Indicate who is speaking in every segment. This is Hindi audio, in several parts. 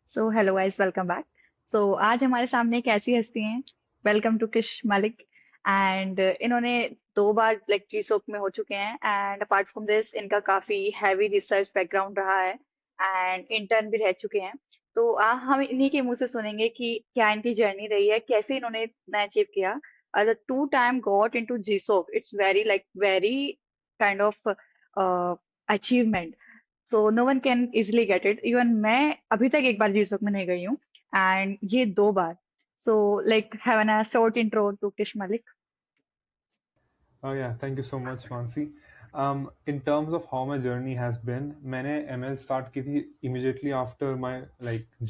Speaker 1: सो हेलो गाइस, वेलकम बैक। आज हमारे सामने एक ऐसी हस्ती हैं। Welcome to Kish Malik. And इन्होंने 2 बार जीसोप में हो चुके हैं। एंड अपार्ट फ्रॉम दिस इनका काफी हैवी रिसर्च बैकग्राउंड रहा है। एंड इंटर्न भी रह चुके हैं। हम इन्हीं के मुंह से सुनेंगे कि क्या इनकी जर्नी रही है, कैसे इन्होंने इतना अचीव किया। The two time got into जीसोप, it's very kind of achievement. So no one can easily get it. Even मैं अभी तक एक बार जीसोक में नहीं गई हूँ, एंड ये 2 बार। Have an short intro to Kish Malik.
Speaker 2: Oh yeah, thank you so much, Mansi. In terms of how my journey has been, मैंने ML start की थी immediately after my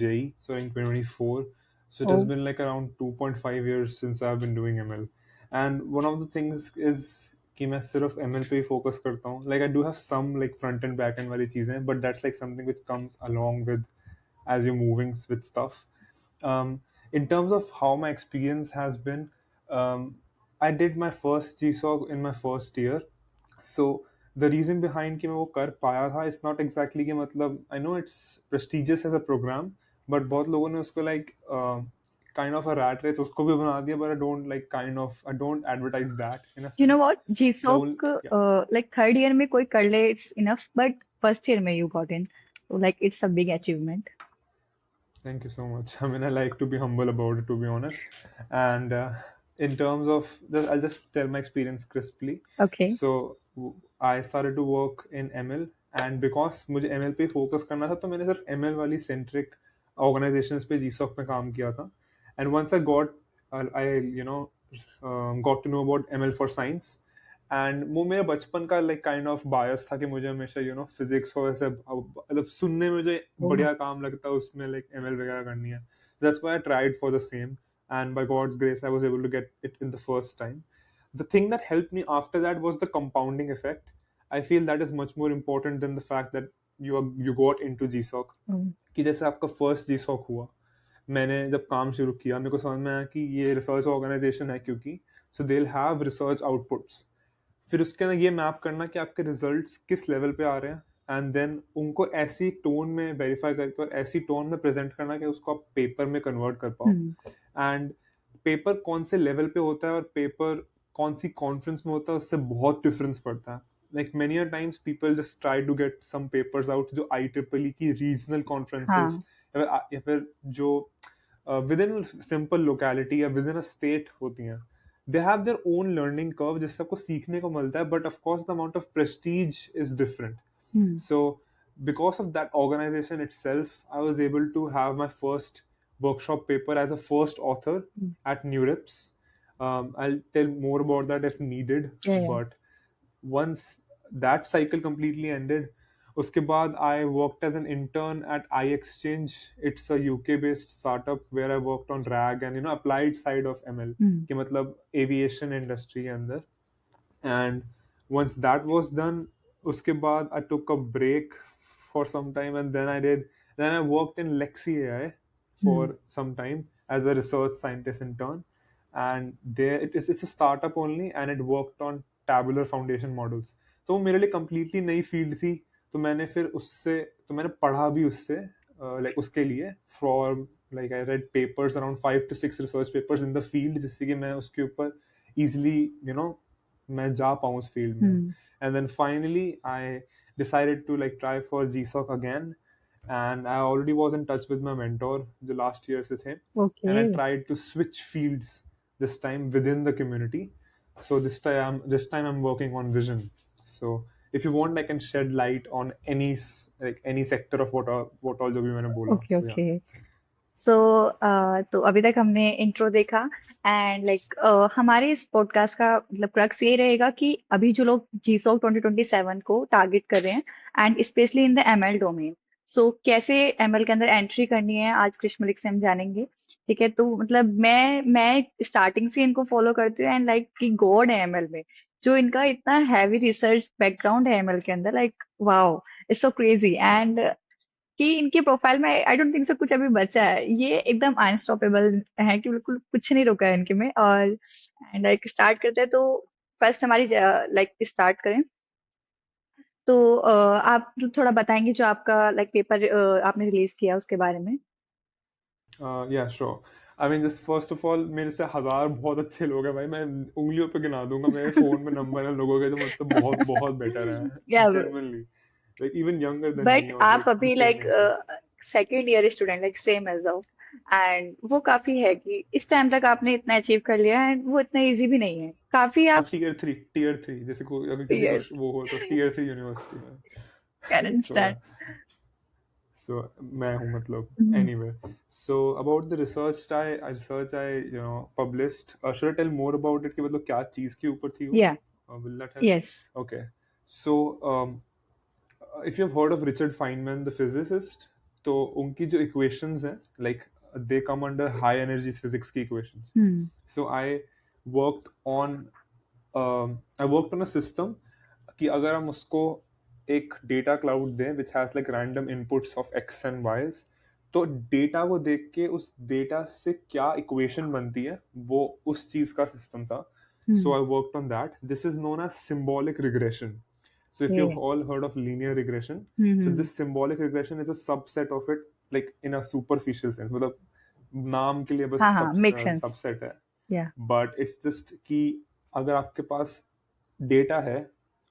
Speaker 2: JEE, so in 2024. So it has
Speaker 1: Oh,
Speaker 2: been like around 2.5 years since I've been doing ML. And one of the things is कि मैं सिर्फ ML पे ही focus करता हूँ. Like I do have some like front and back end वाली चीजें, but that's like something which comes along with as you're moving with stuff. In terms of how my experience has been, um, I did my first GSOC in my first year. So the reason behind कि मैं वो कर पाया था it's not exactly कि मतलब I know it's prestigious as a program, but बहुत लोगों ने उसको kind of a rat race उसको भी बना दिया, but I don't advertise that in a
Speaker 1: you know
Speaker 2: sense.
Speaker 1: What,
Speaker 2: The only
Speaker 1: जीसोक
Speaker 2: yeah.
Speaker 1: Third year में कोई कर ले it's enough, but first year में यू गॉट इन, तो it's a big achievement.
Speaker 2: Thank you so much. I mean, I like to be humble about it, to be honest. And in terms of this, I'll just tell my experience crisply.
Speaker 1: Okay.
Speaker 2: I started to work in ML, and because मुझे ML पे focus करना था, तो मैंने सिर्फ ML वाली centric organizations पे GSOC में काम किया था. And once I got to know about ML for science. And वो मेरा बचपन का काइंड ऑफ बायस था कि मुझे हमेशा फिजिक्स और ऐसे मतलब सुनने में जो बढ़िया काम लगता है उसमें एमएल वगैरह करनी है. That's why I tried for the same, and by God's grace I was able to get it in the first time. The thing that helped me after that was the compounding effect. I feel that is much more important than the fact that you got into GSOC. कि जैसे आपका फर्स्ट GSOC हुआ, मैंने जब काम शुरू किया मेरे को समझ में आया कि ये रिसर्च ऑर्गेनाइजेशन है, क्योंकि so they will have research outputs. फिर उसके अंदर ये मैप करना कि आपके रिजल्ट्स किस लेवल पे आ रहे हैं, एंड देन उनको ऐसी टोन में वेरीफाई करके और ऐसी टोन में प्रेजेंट करना कि उसको आप पेपर में कन्वर्ट कर पाओ. एंड पेपर कौन से लेवल पे होता है और पेपर कौन सी कॉन्फ्रेंस में होता है उससे बहुत डिफरेंस पड़ता है. Like many times people just try to get some papers out जो IEEE की रीजनल कॉन्फ्रेंसेस
Speaker 1: हाँ।
Speaker 2: या फिर जो विद इन सिंपल लोकेलिटी या विद इन अ स्टेट होती हैं. They have their own learning curve जिससे आपको सीखने को मिलता है, but of course the amount of prestige is different. So because of that organization itself, I was able to have my first workshop paper as a first author at NeurIPS. I'll tell more about that if needed. But once that cycle completely ended, उसके बाद I worked as an intern at iExchange. It's a UK based startup where I worked on RAG and applied side of ML कि मतलब aviation industry के अंदर. And once that was done, uske baad I took a break for some time, and then I worked in Lexi AI for some time as a research scientist intern. And there it's a startup only, and it worked on tabular foundation models. तो वो मेरे लिए completely नई फील्ड थी. तो मैंने पढ़ा भी उससे उसके लिए for I read papers around 5 to 6 research papers in the field, जिससे कि मैं उसके ऊपर easily मैं जा पाऊँ उस फील्ड में. And then finally I decided to try for GSOC again. And I already was in touch with my mentor जो लास्ट ईयर से थे, and
Speaker 1: okay.
Speaker 2: I tried to switch fields this time within the community. So this time I'm working on vision. So if you want, I can shed light on any sector of what all जो भी मैंने बोला.
Speaker 1: ओके।
Speaker 2: So yeah.
Speaker 1: ओके। सो तो अभी तक हमने इंट्रो देखा। एंड हमारे इस पॉडकास्ट का क्रक्स ये रहेगा कि अभी जो लोग जीसॉक 2027 को टारगेट कर रहे हैं, and specially in the ML domain, so कैसे एमएल के अंदर एंट्री करनी है, आज कृष्ण से हम जानेंगे। ठीक है, तो मैं स्टार्टिंग से इनको फॉलो करती हूँ, एंड कि गॉड है एमएल में। जो इनका इतना हैवी रिसर्च बैकग्राउंड है एमएल के अंदर, wow, it's so crazy. And कि इनके प्रोफाइल में आई डोंट थिंक सो कुछ अभी बचा है, ये एकदम अनस्टॉपेबल है कि बिल्कुल कुछ नहीं रुका है इनके में। और एंड स्टार्ट करते हैं, तो फर्स्ट हमारी स्टार्ट करें तो आप थोड़ा बताएंगे जो आपका पेपर आपने रिलीज किया उसके बारे में।
Speaker 2: या sure. I mean just first of all मेरे से हजार बहुत अच्छे लोग हैं भाई, मैं उंगलियों पे गिना दूंगा मेरे फोन में नंबर है लोगों के जो मुझसे बहुत बहुत बेटर हैं,
Speaker 1: या
Speaker 2: genuinely, like even younger than me
Speaker 1: but
Speaker 2: और
Speaker 1: आप
Speaker 2: लाइक द
Speaker 1: अभी
Speaker 2: same
Speaker 1: like
Speaker 2: age group.
Speaker 1: Second year student like same age of, and वो काफी है कि इस टाइम तक आपने इतना अचीव कर लिया, एंड वो इतना इजी भी नहीं है, काफी
Speaker 2: हाँ
Speaker 1: आप
Speaker 2: टीयर थ्री जैसे को अगर किसी को
Speaker 1: ईयर
Speaker 2: वो हो तो टीयर 3 यूनिवर्सिटी
Speaker 1: कैन
Speaker 2: में। So
Speaker 1: understand.
Speaker 2: सो मैं हूँ मतलब anyway. So about the research I published, should I tell more about it कि मतलब क्या चीज़ के ऊपर थी वो?
Speaker 1: या
Speaker 2: will that help?
Speaker 1: Yes.
Speaker 2: Okay. So if you've heard of Richard Feynman, the physicist, तो उनकी जो equations हैं, like they come under high energy physics की equations. So I worked on a system कि अगर हम उसको एक डेटा क्लाउड दें which has like random inputs of x and y's, तो डेटा को देख के उस डेटा से क्या इक्वेशन बनती है वो उस चीज का सिस्टम था. So I worked on that. This is known as symbolic regression. So if you've
Speaker 1: okay.
Speaker 2: all heard of linear regression, so this symbolic regression is a subset of it, like in a superficial sense. मतलब नाम के लिए बस
Speaker 1: हाँ हाँ, मेक सेंस।
Speaker 2: सबसेट है,
Speaker 1: या।
Speaker 2: बट इट्स जस्ट कि अगर आपके पास डेटा है,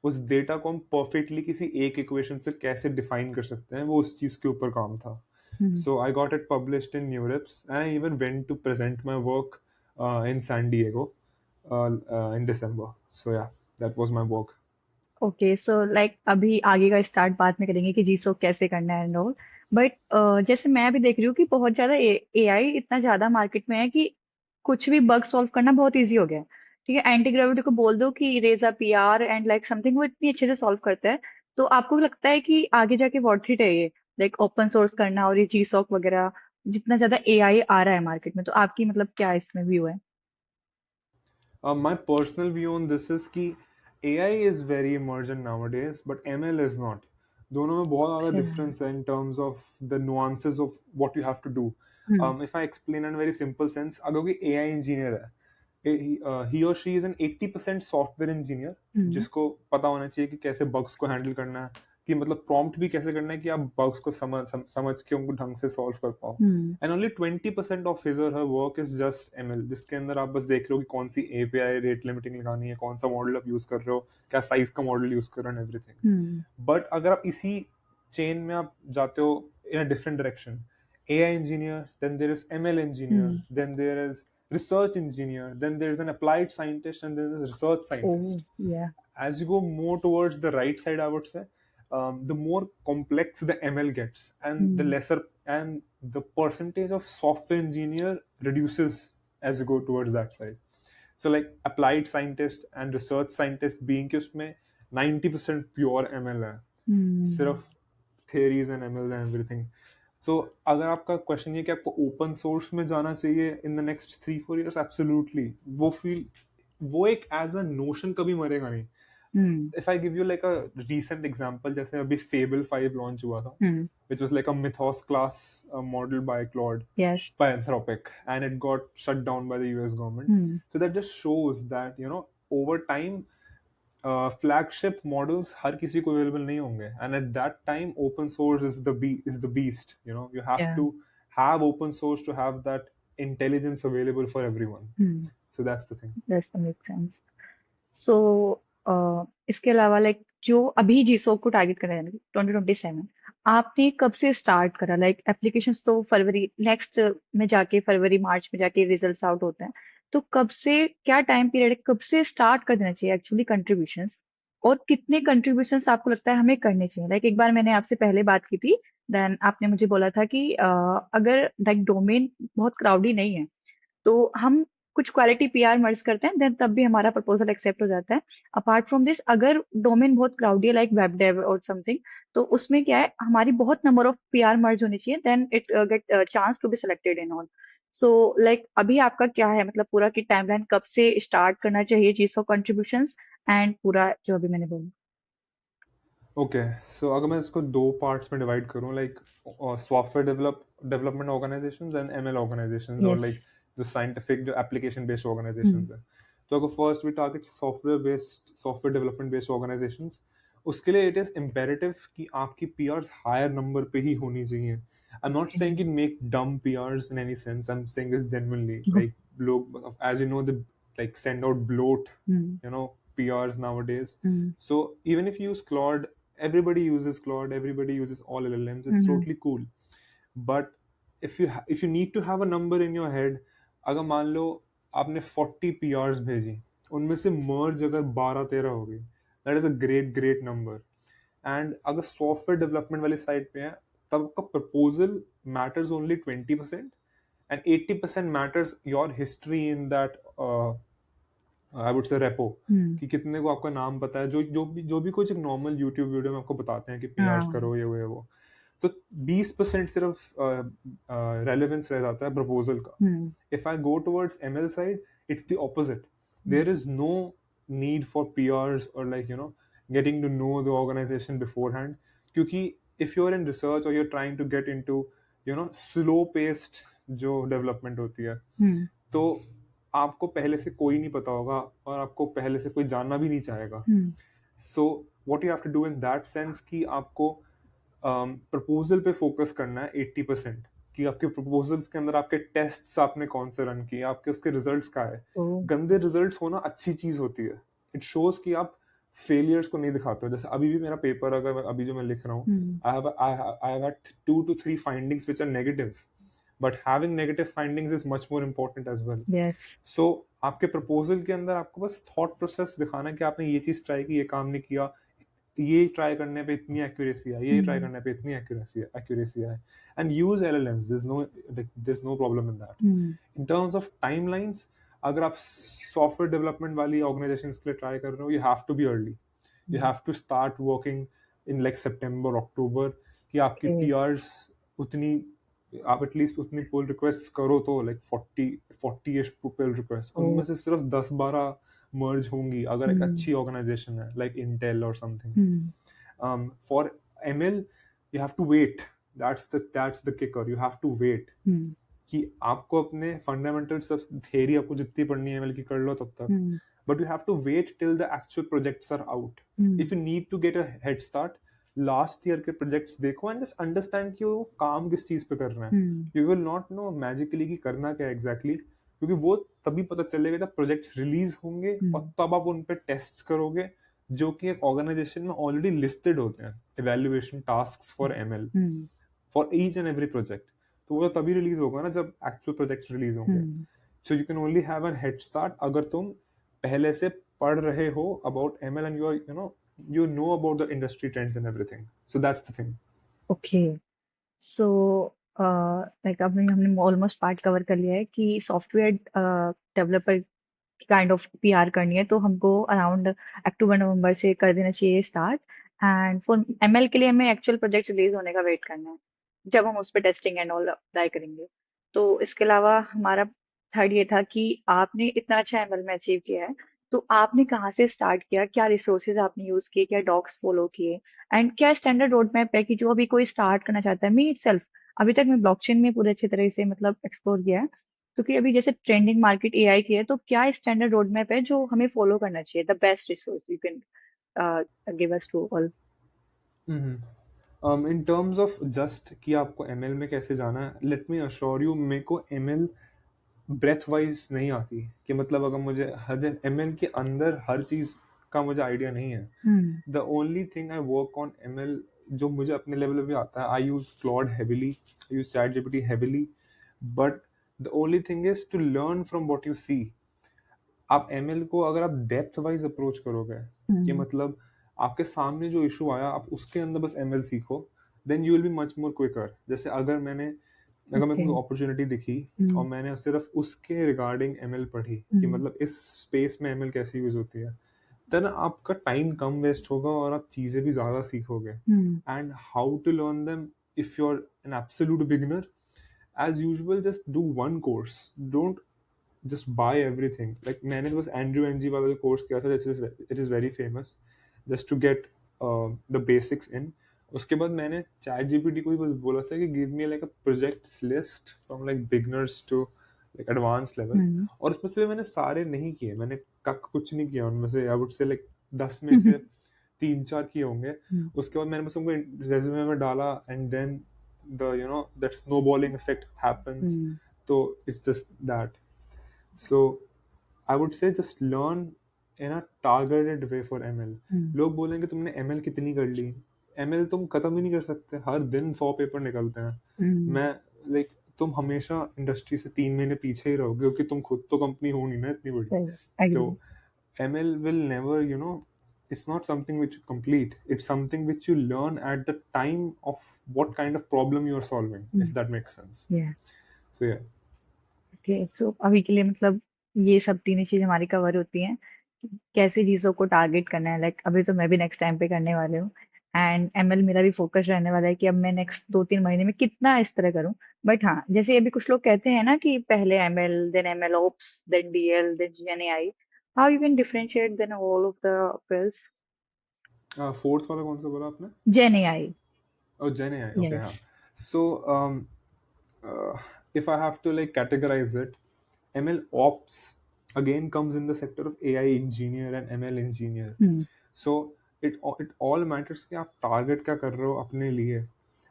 Speaker 2: उस डेटा को हम परफेक्टली किसी एक इक्वेशन से कैसे डिफाइन कर सकते हैं, वो उस चीज के ऊपर काम था. So I got it published in Neurips, and I even went to present my work in San Diego in December. So yeah, that was my work.
Speaker 1: Okay, so like अभी आगे का स्टार्ट बाद में करेंगे कि जीसो कैसे करना है एंड ऑल। बट जैसे मैं भी देख रही हूँ कि बहुत ज्यादा एआई इतना ज्यादा मार्केट में है कि कुछ भी बग सॉल्व करना बहुत इजी हो गया है। ठीक है, एंटी ग्रेविटी को बोल दो कि erase a PR and like something, वो इतनी अच्छे से सॉल्व करता है। तो आपको लगता है कि आगे जाके वर्थ इट है ये, लाइक ओपन सोर्स करना और ये जी सॉक वगैरह, जितना ज्यादा एआई आ रहा है मार्केट में, तो आपकी मतलब क्या इसमें व्यू है?
Speaker 2: My personal view on this is कि AI is very emergent nowadays, but ML is not. दोनों में बहुत ज़्यादा
Speaker 1: अच्छा।
Speaker 2: difference है in terms of the nuances of what you have to do.
Speaker 1: Hmm.
Speaker 2: If I explain in a very simple sense, अगर कोई AI engineer है, he or she is an 80% software engineer
Speaker 1: hmm.
Speaker 2: जिसको पता होना चाहिए कि कैसे बग्स को हैंडल करना है, कि मतलब प्रॉम्प्ट भी कैसे करना है कि आप बग्स को समझ के उनको ढंग से सॉल्व कर पाओ.
Speaker 1: हम्म।
Speaker 2: एंड ओनली 20% ऑफ हिज और her work is just ML, जिसके अंदर आप बस देख रहे हो कि कौन सी एपीआई रेट लिमिटिंग लगानी है, कौन सा मॉडल आप यूज कर रहे हो, क्या साइज का मॉडल यूज कर रहे हो, एंड एवरीथिंग.
Speaker 1: हम्म।
Speaker 2: बट अगर आप इसी चेन में आप जाते हो in a different direction, AI engineer, then there is ML engineer,
Speaker 1: hmm.
Speaker 2: then there is research engineer, then there is an applied scientist, and then there's a research
Speaker 1: or
Speaker 2: scientist.
Speaker 1: Yeah.
Speaker 2: As you go more towards the right side, I would say, the more complex the ML gets, and the
Speaker 1: hmm.
Speaker 2: lesser and the percentage of software engineer reduces as you go towards that side. So like applied scientist and research scientist being कि उसमें 90% pure ML है,
Speaker 1: हम्म।
Speaker 2: सिर्फ theories and ML and everything. So अगर आपका क्वेश्चन ये कि आपको ओपन सोर्स में जाना चाहिए in the next 3-4 years, absolutely. वो एक एज अ नोशन कभी मरेगा नहीं.
Speaker 1: हम्म।
Speaker 2: If I give you like a recent example, जैसे अभी Fable 5 launch हुआ था,
Speaker 1: हम्म।
Speaker 2: which was like a mythos class model by Claude,
Speaker 1: yes.
Speaker 2: by Anthropic, and it got shut down by the US government.
Speaker 1: Hmm.
Speaker 2: So that just shows that over time flagship models हर किसी को available नहीं होंगे, and at that time open source is the beast. You have
Speaker 1: या।
Speaker 2: to have open source to have that intelligence available for everyone.
Speaker 1: Hmm.
Speaker 2: So that's the thing.
Speaker 1: That's the make sense. So इसके अलावा लाइक जो अभी जीसोक को टारगेट कर रहे हैं 2027, आपने कब से स्टार्ट करा? लाइक एप्लीकेशंस तो फरवरी नेक्स्ट में जाके, फरवरी मार्च में जाके रिजल्ट्स आउट होते हैं, तो कब से, क्या टाइम पीरियड है, कब से स्टार्ट कर देना चाहिए एक्चुअली कंट्रीब्यूशंस, और कितने कंट्रीब्यूशंस आपको लगता है हमें करने चाहिए? लाइक एक बार मैंने आपसे पहले बात की थी, देन आपने मुझे बोला था कि अगर लाइक डोमेन बहुत क्राउडी नहीं है तो हम कुछ क्वालिटी पीआर मर्ज करते हैं, देन तब भी हमारा प्रपोजल एक्सेप्ट हो जाता है। अपार्ट फ्रॉम दिस, अगर डोमेन बहुत क्राउडी है लाइक वेब डेव और समथिंग, तो उसमें क्या है, हमारी बहुत नंबर ऑफ पीआर मर्ज होनी चाहिए, then it get chance to be selected in all. So like अभी आपका क्या है, मतलब पूरा की टाइमलाइन कब से स्टार्ट करना चाहिए जीसो कंट्रीब्यूशंस, एंड पूरा जो अभी मैंने बोला?
Speaker 2: ओके, सो अगर मैं इसको दो पार्ट्स में डिवाइड करूँ, like software development organisations and ML organisations, और
Speaker 1: यस।
Speaker 2: लाइक जो साइंटिफिक जो एप्लीकेशन बेस्ड
Speaker 1: हम्म।
Speaker 2: ऑर्गेनाइजेशंस हैं. तो अगर first we target software development based organisations, उसके लिए इट इज़ इम्पेरेटिव कि आपकी पीआर्स हायर नंबर पे ही होनी चाहिए. I'm not
Speaker 1: Okay.
Speaker 2: saying you make dumb PRs in any sense. I'm saying this genuinely. Like, as you know, the like send out bloat,
Speaker 1: Hmm.
Speaker 2: PRs nowadays.
Speaker 1: Hmm.
Speaker 2: So even if you use Claude, everybody uses Claude. Everybody uses all LLMs. It's
Speaker 1: Hmm.
Speaker 2: totally cool. But if you need to have a number in your head, अगर मान लो आपने 40 PRs भेजी, उनमें से merge अगर 12-13 हो गई, that is a great number. And अगर सॉफ्टवेयर डेवलपमेंट वाली साइड पे है, तब आपका proposal matters only 20%, and 80% matters your history in that I would say repo,
Speaker 1: Hmm.
Speaker 2: कि कितने को आपका नाम पता है, जो भी कुछ एक नॉर्मल यूट्यूब वीडियो में आपको बताते हैं कि पीआरस
Speaker 1: हाँ.
Speaker 2: करो ये वो, तो 20% सिर्फ रेलेवेंस रह जाता है प्रपोजल का.
Speaker 1: Hmm.
Speaker 2: If I go towards ML side, it's the opposite. There is no need for PRs or getting to know the organization beforehand. क्योंकि if you're in research or you're trying to get into slow paced जो development होती है,
Speaker 1: Hmm.
Speaker 2: तो आपको पहले से कोई नहीं पता होगा और आपको पहले से कोई जानना भी नहीं चाहेगा.
Speaker 1: Hmm.
Speaker 2: So what you have to do in that sense कि आपको प्रपोजल पे फोकस करना है 80%, कि आपके प्रपोजल्स के अंदर आपके टेस्ट्स आपने कौन से रन किए, आपके उसके रिजल्ट्स क्या है.
Speaker 1: Oh.
Speaker 2: गंदे रिजल्ट्स होना अच्छी चीज होती है. इट शोज कि आप फेलियर्स को नहीं दिखाते हो. जैसे अभी भी मेरा पेपर अगर अभी जो मैं लिख रहा हूँ,
Speaker 1: Hmm.
Speaker 2: I have had 2 to 3 findings which are negative, but having negative findings is much more important as well.
Speaker 1: Yes.
Speaker 2: सो आपके प्रपोजल के अंदर आपको बस थॉट प्रोसेस दिखाना है कि आपने ये चीज ट्राई की, ये काम नहीं किया, ये ट्राई करने पे इतनी एक्यूरेसी है, ये ट्राई
Speaker 1: Hmm.
Speaker 2: करने पे इतनी एक्यूरेसी है, and use LLMs. there's no problem in that.
Speaker 1: Hmm.
Speaker 2: In terms of timelines, अगर आप सॉफ्टवेयर डेवलपमेंट वाली ऑर्गेनाइजेशंस के लिए ट्राई कर रहे हो, you have to be early. You have to start working in like September October, कि आपकी
Speaker 1: Okay.
Speaker 2: PRs उतनी, आप एटलीस्ट उतनी पुल रिक्वेस्ट करो, तो लाइक 40 पुल रिक्वेस्ट, उनमें
Speaker 1: Oh.
Speaker 2: से सिर्फ 10-12 मर्ज होंगी अगर एक
Speaker 1: Hmm.
Speaker 2: अच्छी ऑर्गेनाइजेशन है लाइक इंटेल और something.
Speaker 1: Hmm.
Speaker 2: For ML you have to wait. That's the kicker. You have to wait.
Speaker 1: Hmm.
Speaker 2: कि आपको अपने फंडामेंटल सब थियरी आपको जितनी पढ़नी है ML की कर लो तब तक,
Speaker 1: Hmm.
Speaker 2: but you have to wait till the actual projects are out.
Speaker 1: Hmm.
Speaker 2: If you need to get a head start, last year के प्रोजेक्ट्स देखो एंड जस्ट अंडरस्टैंड कि वो काम किस चीज पे कर रहे हैं.
Speaker 1: Hmm.
Speaker 2: You will not know magically कि करना क्या एग्जैक्टली, क्योंकि वो तभी पता चलेगा जब प्रोजेक्ट्स रिलीज होंगे और
Speaker 1: Hmm.
Speaker 2: तब आप उन पे टेस्ट करोगे, जो कि एक ऑर्गेनाइजेशन में ऑलरेडी लिस्टेड होते हैं evaluation tasks for ML
Speaker 1: Hmm.
Speaker 2: For each and every project. तो वो तभी रिलीज होगा ना जब एक्चुअल प्रोजेक्ट्स रिलीज होंगे.
Speaker 1: Hmm.
Speaker 2: So you can only have an head start अगर तुम पहले से पढ़ रहे हो about ML and you know about the industry trends and everything. So that's the thing.
Speaker 1: Okay. So like अभी हमने ऑलमोस्ट पार्ट कवर कर लिया है कि सॉफ्टवेयर डेवलपर की काइंड ऑफ पीआर करनी है तो हमको अराउंड अक्टूबर नवंबर से कर देना चाहिए स्टार्ट. एंड फॉर एमएल के लिए हमें एक्चुअल प्रोजेक्ट रिलीज होने का वेट करना है जब हम उस पर टेस्टिंग एंड ऑल अप्लाई करेंगे. तो इसके अलावा हमारा थर्ड ये था कि आपने इतना अच्छा एमएल में अचीव किया है तो आपने कहाँ से स्टार्ट किया, क्या रिसोर्सेज आपने यूज किए, क्या डॉक्स फॉलो किए, एंड क्या स्टैंडर्ड रोड मैप है कि जो अभी कोई स्टार्ट करना चाहता है. मी इटसेल्फ अभी तक मैं ब्लॉकचेन में पूरे अच्छे तरह से मतलब एक्सप्लोर किया है. तो कि अभी जैसे ट्रेंडिंग मार्केट एआई की है तो क्या स्टैंडर्ड रोड मैप है जो हमें फॉलो करना चाहिए, the best resource you can give us to all.
Speaker 2: Mm-hmm. In terms of just कि आपको ML में कैसे जाना है, let me assure you, मेरे को ML ब्रेथ वाइज नहीं आती. कि मतलब अगर मुझे हर ML के अंदर हर चीज का मुझे आइडिया नहीं है. The only thing I work on ML जो मुझे अपने लेवल पे भी आता है, I use Claude heavily, I use ChatGPT heavily, but the only thing is to learn from what you see. आप ML को अगर आप डेप्थ वाइज अप्रोच करोगे, कि मतलब आपके सामने जो इशू आया आप उसके अंदर बस ML सीखो, then you will be much more quicker. जैसे अगर मेरे
Speaker 1: ओके.
Speaker 2: को अपॉर्चुनिटी दिखी और मैंने सिर्फ उसके रिगार्डिंग ML पढ़ी कि मतलब इस स्पेस में ML कैसे यूज होती है, देन आपका टाइम कम वेस्ट होगा और आप चीजें भी ज्यादा सीखोगे. And how to learn them, if you are an absolute beginner, as usual just do one course. Don't just buy everything. Like मैंने तो बस एंड्रयू एनजी वाला जो कोर्स किया था, it is very famous, just to get the basics in. उसके बाद मैंने चैट जीपीटी को ही बस बोला था कि give me like a projects list from like beginners to like advance level. और उसमें से मैंने सारे नहीं किए, मैंने कुछ नहीं किया उनमें से. आई वुड से लाइक 10 में से 3-4 किए होंगे. उसके बाद मैंने बस उनको रेज्यूमे में डाला and then the that snowballing effect happens.
Speaker 1: Hmm.
Speaker 2: So it's just that. So I would say just learn in a targeted way for ML.
Speaker 1: Hmm.
Speaker 2: लोग बोलेंगे तुमने ML कितनी कर ली, ML तुम खत्म ही नहीं कर सकते, हर दिन 100 पेपर निकलते हैं।
Speaker 1: Hmm.
Speaker 2: मैं लाइक तुम हमेशा इंडस्ट्री से 3 महीने पीछे ही रहोगे क्योंकि तुम खुद तो कंपनी हो नहीं ना इतनी बड़ी।
Speaker 1: Right.
Speaker 2: तो
Speaker 1: Agree.
Speaker 2: ML will never, it's not something which you complete. It's something which you learn at the time of what kind of problem you are solving,
Speaker 1: Hmm.
Speaker 2: if that makes sense.
Speaker 1: Yeah.
Speaker 2: So yeah.
Speaker 1: Okay, so अभी के लिए मतलब ये सब तीनों चीज हमारी कवर होती हैं कि कैसे चीजों को टारगेट करना है। लाइक अभी तो मैं भी नेक्स्ट टाइम पे करने वाली हूँ, एंड एमएल मेरा भी फोकस रहने वाला है कि अब मैं नेक्स्ट 2-3 महीने में कितना इस तरह करूँ। बट हाँ, जैसे अभी कुछ लोग कहते हैं ना कि पहले ML, then ML ops, then DL, then Gen AI, how you can differentiate then all of the fields?
Speaker 2: Fourth वाला कौन सा बोला आपने?
Speaker 1: Gen AI.
Speaker 2: Oh, Gen AI. Okay,
Speaker 1: yes.
Speaker 2: huh. So, if I have to like categorize it, ML Ops again comes in the sector of AI engineer and ML engineer.
Speaker 1: Hmm.
Speaker 2: So it all matters कि आप target क्या कर रहे हो अपने लिए.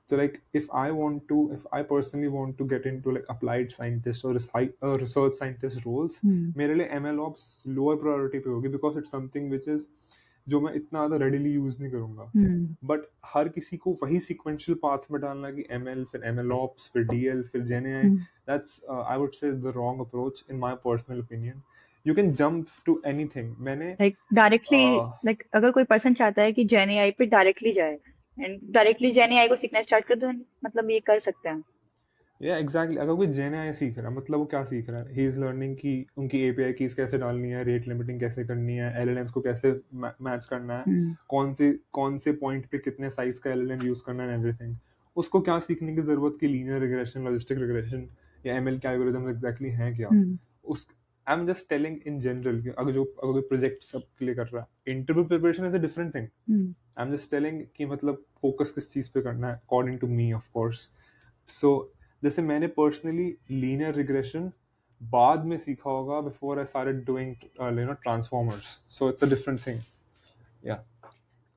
Speaker 2: So like if I personally want to get into like applied scientist or research scientist roles,
Speaker 1: हम्म।
Speaker 2: मेरे लिए ML Ops lower priority पे होगी because it's something which is जो मैं इतना ज़्यादा readily use नहीं करूँगा।
Speaker 1: हम्म।
Speaker 2: बट हर किसी को वही सिक्वेंशियल पाथ में डालना कि ML फिर ML ops फिर DL फिर Gen AI,
Speaker 1: hmm.
Speaker 2: that's I would say the wrong approach in my personal opinion. You can jump to anything. मैंने
Speaker 1: लाइक डायरेक्टली,
Speaker 2: uh,
Speaker 1: लाइक अगर कोई पर्सन चाहता है कि जेन एआई पे डायरेक्टली जाए एंड डायरेक्टली जेन एआई को सीखना स्टार्ट कर, तो मतलब ये कर सकते हैं।
Speaker 2: या एग्जैक्टली अगर कोई जेन आई सीख रहा है मतलब वो क्या सीख रहा है, ही इज लर्निंग कि उनकी एपीआई कीज कैसे डालनी है, रेट लिमिटिंग कैसे करनी है, एलएलएम्स को कैसे मैच करना है,
Speaker 1: हम्म।
Speaker 2: कौन से पॉइंट पे कितने साइज का एलएलएम यूज करना है, एवरीथिंग। उसको क्या सीखने की जरूरत की लीनियर रिग्रेशन, लॉजिस्टिक रिग्रेशन या एमएल के एल्गोरिथम्स एग्जैक्टली हैं क्या।
Speaker 1: हम्म।
Speaker 2: उस आई am just telling in general कि अगर कोई प्रोजेक्ट सब के लिए कर रहा है, interview preparation is a different thing.
Speaker 1: Hmm.
Speaker 2: I am just telling कि मतलब फोकस किस चीज पे करना है according to me of course. So जैसे मैंने पर्सनली लीनियर रिग्रेशन बाद में सीखा होगा, before I started doing transformers, so it's a different thing. या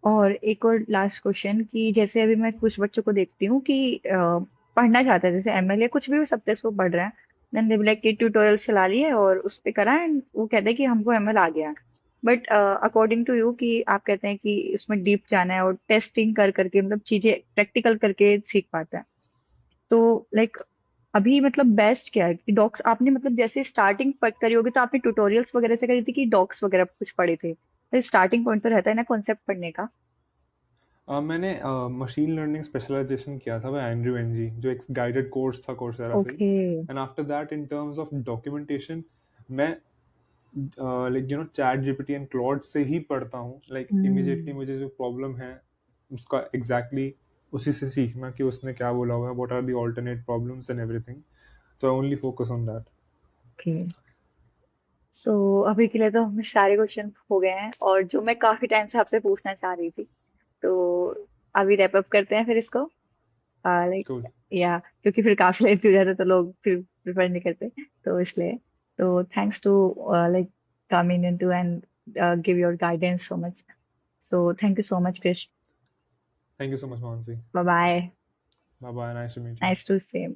Speaker 1: और एक और लास्ट क्वेश्चन कि जैसे अभी मैं कुछ बच्चों को देखती हूँ कि पढ़ना चाहते हैं, जैसे एमएल या कुछ भी सब्जेक्ट वो पढ़ रहे हैं, देन दे लाइक कि ट्यूटोरियल्स चला लिए और उस पे करा एंड वो कहते हैं कि हमको एमएल आ गया। बट अकॉर्डिंग टू यू, कि आप कहते हैं कि इसमें डीप जाना है और टेस्टिंग कर करके मतलब चीजें प्रैक्टिकल करके सीख पाते हैं, तो लाइक अभी मतलब बेस्ट क्या है कि डॉक्स आपने मतलब जैसे स्टार्टिंग करी होगी तो आपने ट्यूटोरियल्स वगैरह से करी थी कि डॉक्स वगैरह कुछ पढ़े थे? तो स्टार्टिंग पॉइंट तो रहता है ना कॉन्सेप्ट पढ़ने का।
Speaker 2: मैंने मशीन लर्निंग स्पेशलाइजेशन किया था बाय एंड्रयू एनजी, जो एक गाइडेड कोर्स था कोर्सेरा से ही।
Speaker 1: Okay.
Speaker 2: And after that in terms of documentation, मैं like chat GPT and Claude से ही पढ़ता हूँ। Like immediately
Speaker 1: hmm.
Speaker 2: मुझे जो प्रॉब्लम है उसका एग्जैक्टली उसी से सीखना कि उसने क्या बोला हुआ है, what are the alternate problems and everything. So I only focus on that.
Speaker 1: Okay, so अभी के लिए तो हम सारे क्वेश्चन हो गए हैं और जो मैं काफी टाइम से आपसे पूछना चाह रही थी, तो अभी रैप अप करते हैं फिर इसको, लाइक
Speaker 2: Cool.
Speaker 1: या क्योंकि फिर काफी लेट हो जाता है तो लोग फिर प्रिफर नहीं करते, तो इसलिए तो thanks to like coming into and give your guidance so much, so thank you so much Krish.
Speaker 2: Thank you so much, Mansi.
Speaker 1: Bye bye.
Speaker 2: Bye bye. Nice to meet you.
Speaker 1: Nice to same.